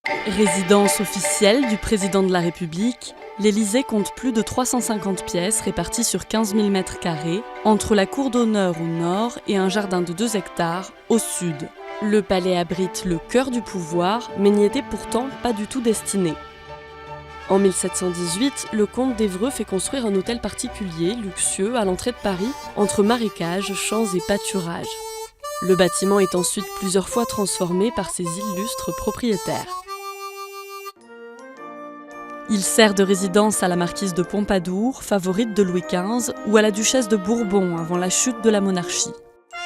Résidence officielle du président de la République, l'Élysée compte plus de 350 pièces réparties sur 15 000 m², entre la cour d'honneur au nord et un jardin de 2 hectares au sud. Le palais abrite le cœur du pouvoir, mais n'y était pourtant pas du tout destiné. En 1718, le comte d'Évreux fait construire un hôtel particulier, luxueux, à l'entrée de Paris, entre marécages, champs et pâturages. Le bâtiment est ensuite plusieurs fois transformé par ses illustres propriétaires. Il sert de résidence à la marquise de Pompadour, favorite de Louis XV, ou à la duchesse de Bourbon avant la chute de la monarchie.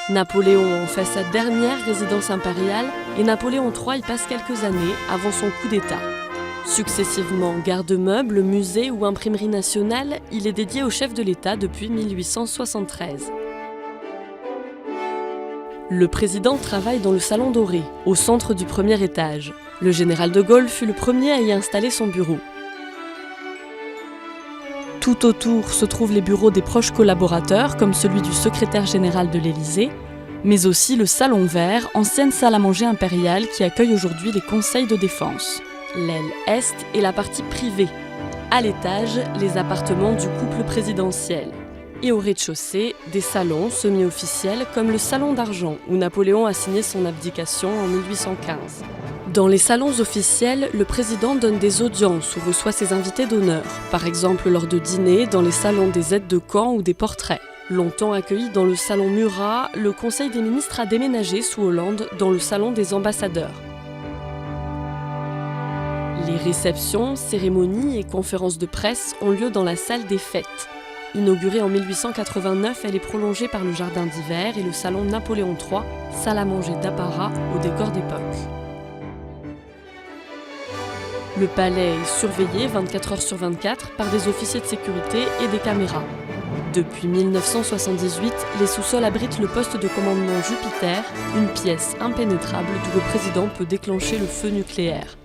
Napoléon en fait sa dernière résidence impériale et Napoléon III y passe quelques années avant son coup d'État. Successivement garde-meuble, musée ou imprimerie nationale, il est dédié au chef de l'État depuis 1873. Le président travaille dans le Salon Doré, au centre du premier étage. Le général de Gaulle fut le premier à y installer son bureau. Tout autour se trouvent les bureaux des proches collaborateurs, comme celui du secrétaire général de l'Élysée, mais aussi le Salon Vert, ancienne salle à manger impériale qui accueille aujourd'hui les conseils de défense. L'aile Est est la partie privée. À l'étage, les appartements du couple présidentiel. Et au rez-de-chaussée, des salons semi-officiels comme le Salon d'Argent, où Napoléon a signé son abdication en 1815. Dans les salons officiels, le président donne des audiences ou reçoit ses invités d'honneur, par exemple lors de dîners dans les salons des aides de camp ou des portraits. Longtemps accueilli dans le salon Murat, le Conseil des ministres a déménagé sous Hollande dans le salon des ambassadeurs. Les réceptions, cérémonies et conférences de presse ont lieu dans la salle des fêtes. Inaugurée en 1889, elle est prolongée par le jardin d'hiver et le salon Napoléon III, salle à manger d'apparat au décor d'époque. Le palais est surveillé 24 heures sur 24 par des officiers de sécurité et des caméras. Depuis 1978, les sous-sols abritent le poste de commandement Jupiter, une pièce impénétrable d'où le président peut déclencher le feu nucléaire.